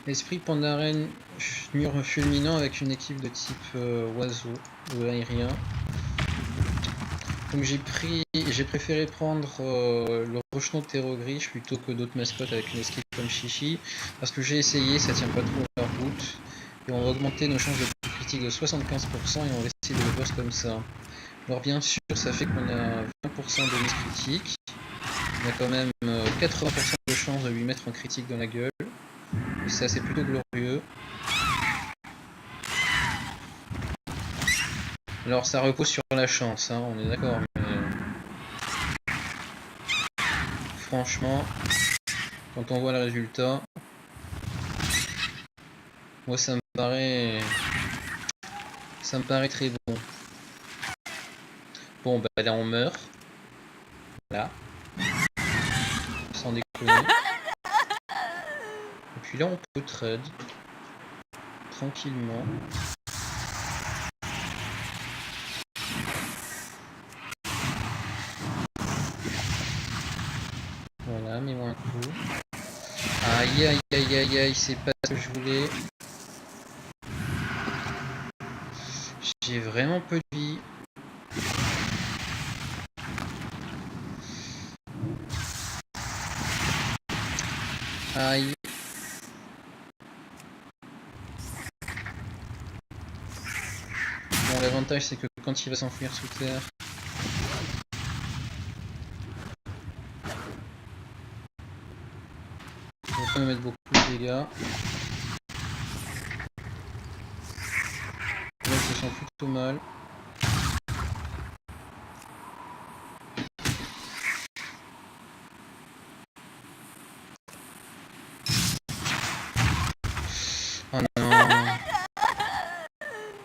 Esprit pandaren mur fulminant avec une équipe de type oiseau ou aérien. Donc j'ai préféré prendre le rejeton de Terrogriche plutôt que d'autres mascottes avec une esquive comme Chichi, parce que j'ai essayé, ça tient pas trop la route, et on va augmenter nos chances de coup critique de 75% et on va essayer de le boss comme ça. Alors bien sûr, ça fait qu'on a 20% de miss critique, on a quand même 80% de chance de lui mettre un critique dans la gueule, et ça c'est plutôt glorieux. Alors ça repose sur la chance, hein, on est d'accord, mais franchement, quand on voit le résultat, moi ça me paraît très bon. Bon bah là on meurt, là, sans déconner. Et puis là on peut trade, tranquillement. Voilà, mets-moi un coup. Aïe aïe aïe aïe aïe, c'est pas ce que je voulais. J'ai vraiment peu de vie. Aïe. Bon, l'avantage c'est que quand il va s'enfuir sous terre, il va pas me mettre beaucoup de dégâts. Là il se sent plutôt mal. Oh non.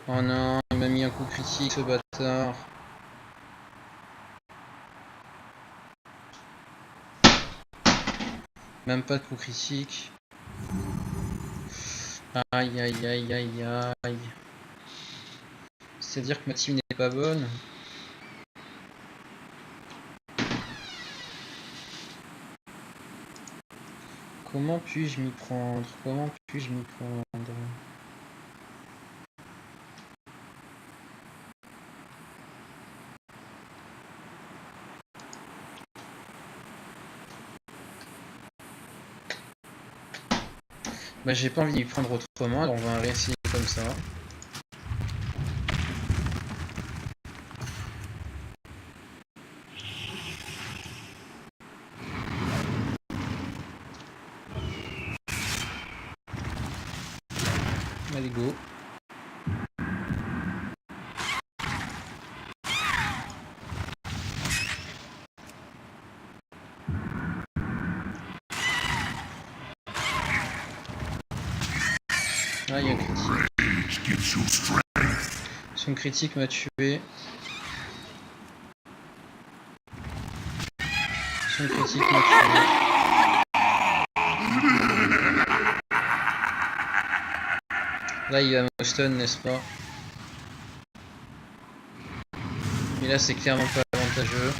Oh non, il m'a mis un coup critique ce bâtard. Même pas de coup critique. Aïe aïe aïe aïe aïe. C'est-à-dire que ma team n'est pas bonne. Comment puis-je m'y prendre? Comment puis-je m'y prendre? Bah j'ai pas envie d'y prendre autrement, alors on va réessayer comme ça. Allez go. Ah il y a un critique. Son critique m'a tué. Son critique m'a tué. Là il va me stun, n'est-ce pas? Mais là c'est clairement pas avantageux.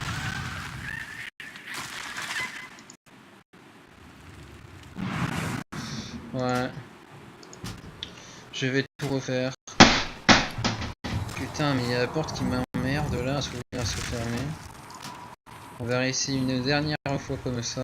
Ouais. Je vais tout refaire. Putain, mais il y a la porte qui m'emmerde là à s'ouvrir, à se fermer. On va réessayer une dernière fois comme ça.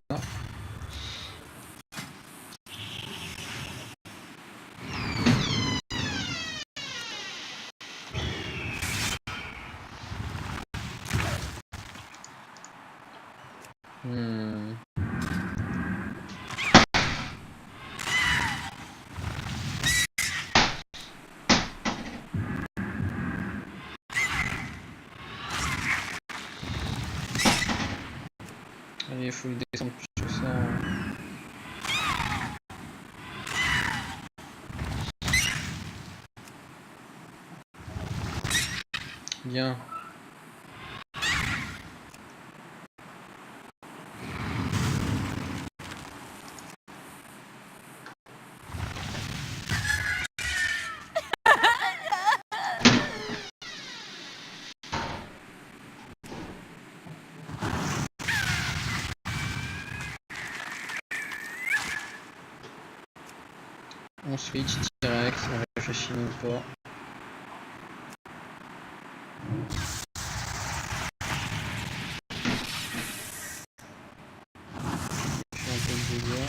Allez, il faut le descendre plus que ça. Bien. On switch direct, on réfléchit même pas. Je fais un peu de dégâts.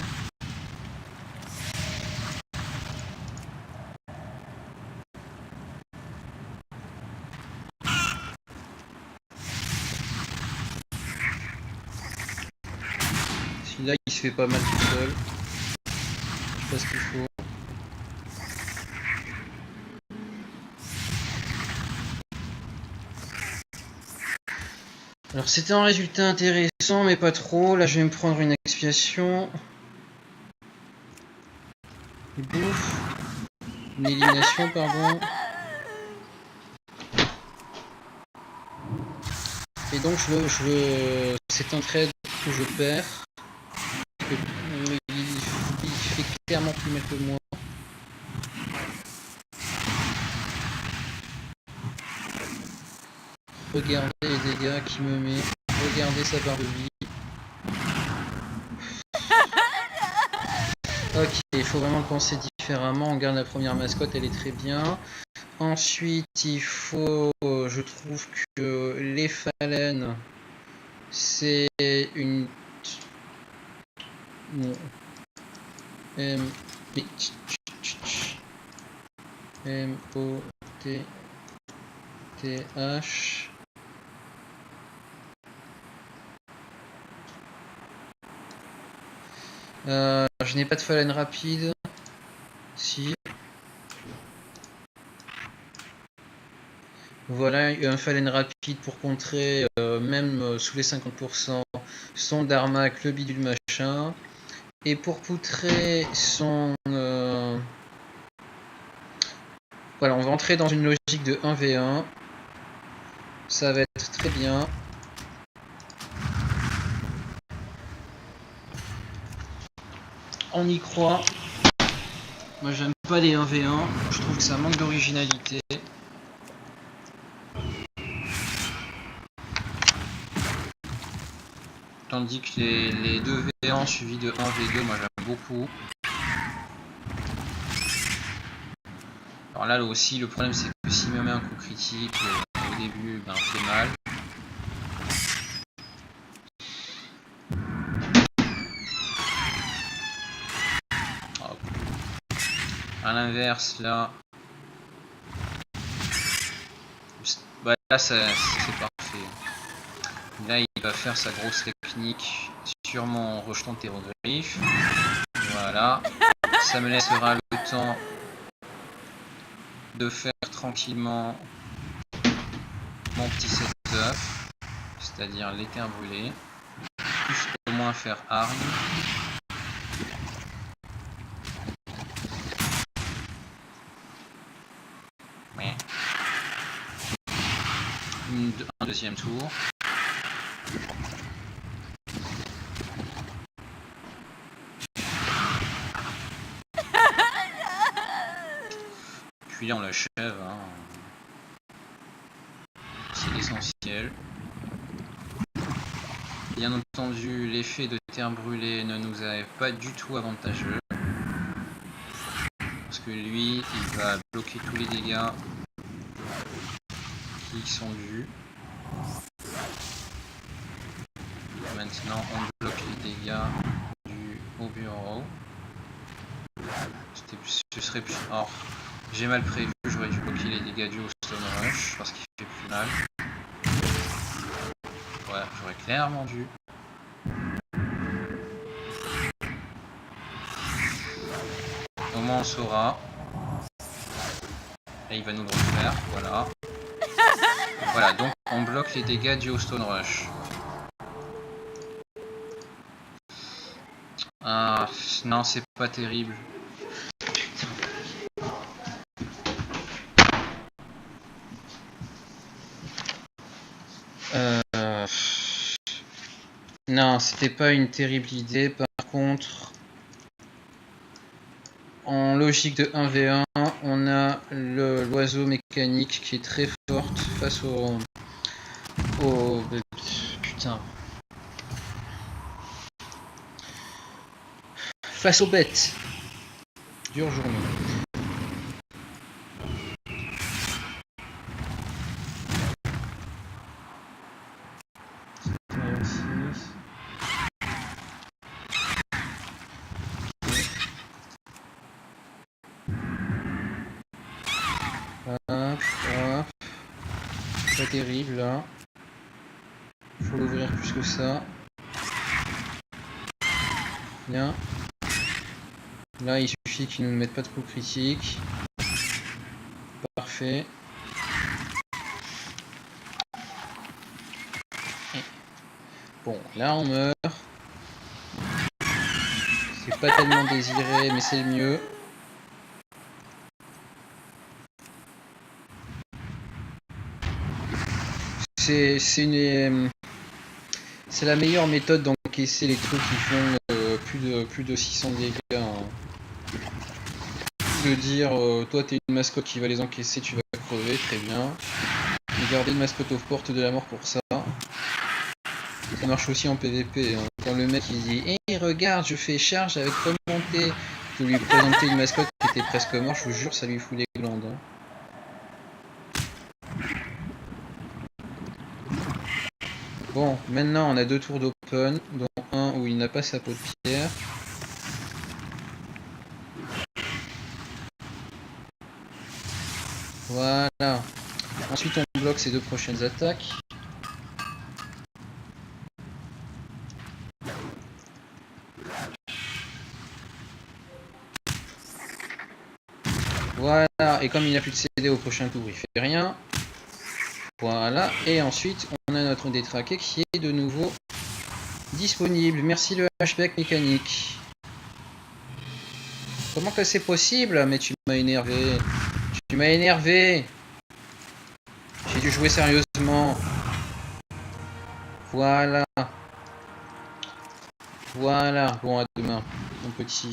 Celui-là il se fait pas mal tout seul. Je sais pas ce qu'il faut. Alors c'était un résultat intéressant mais pas trop. Là je vais me prendre une expiation. Une bouffe. Une élimination pardon. Et donc c'est un trade que je perds. Il fait clairement plus mal que moi. Regardez les dégâts qu'il me met. Regardez sa barre de vie. Ok, il faut vraiment le penser différemment. On garde la première mascotte, elle est très bien. Ensuite, il faut... je trouve que les phalènes, c'est une... Non. M-O-T-T-H... je n'ai pas de phalène rapide. Si. Voilà, un phalène rapide pour contrer, même sous les 50%, son Darmak, le bidule machin. Et pour poutrer son... Voilà, on va entrer dans une logique de 1v1. Ça va être très bien. On y croit. Moi j'aime pas les 1v1, je trouve que ça manque d'originalité. Tandis que les 2v1 suivis de 1v2, moi j'aime beaucoup. Alors là aussi le problème c'est que s'il me met un coup critique au début, ben c'est mal. A l'inverse là, bah, là c'est parfait. Là il va faire sa grosse technique sur mon rejeton terrogriffe. Voilà, ça me laissera le temps de faire tranquillement mon petit setup, c'est-à-dire les terres brûlées, plus au moins faire arme. Un deuxième tour. Puis là on l'achève, hein. C'est essentiel. Bien entendu, l'effet de terre brûlée ne nous est pas du tout avantageux. Parce que lui, il va bloquer tous les dégâts qui sont dus. Maintenant, on bloque les dégâts du haut bureau. Ce serait plus... Or, j'ai mal prévu, j'aurais dû bloquer les dégâts du Stone Rush parce qu'il fait plus mal. Ouais, j'aurais clairement dû. Au moins on saura. Et il va nous le refaire, voilà. Voilà, donc on bloque les dégâts du Stone Rush. Ah, non, c'est pas terrible. Non, c'était pas une terrible idée. Par contre, en logique de 1v1, on a l'oiseau mécanique qui est très forte face au putain. Face aux bêtes. Dure journée. Hop, hop. Pas terrible là. Faut l'ouvrir plus que ça. Bien. Là, il suffit qu'ils ne mettent pas de coup critique. Parfait. Bon, là on meurt. C'est pas tellement désiré, mais c'est le mieux. C'est la meilleure méthode d'encaisser les trucs qui font plus de 600 dégâts. Hein. De dire, toi t'es une mascotte qui va les encaisser, tu vas crever, très bien. Et garder une mascotte aux portes de la mort pour ça. Ça marche aussi en PVP. Hein. Quand le mec il dit hey, regarde, je fais charge avec remontée, vous lui présentez une mascotte qui était presque morte, je vous jure, ça lui fout les glandes. Hein. Bon, maintenant on a 2 tours d'open, dont un où il n'a pas sa peau de pierre. Voilà. Ensuite on bloque ses 2 prochaines attaques. Voilà, et comme il n'a plus de CD au prochain tour, il fait rien. Voilà, et ensuite on a notre détraqué qui est de nouveau disponible. Merci le hashback mécanique. Comment que c'est possible? Mais tu m'as énervé. Tu m'as énervé. J'ai dû jouer sérieusement. Voilà. Voilà. Bon, à demain, mon petit.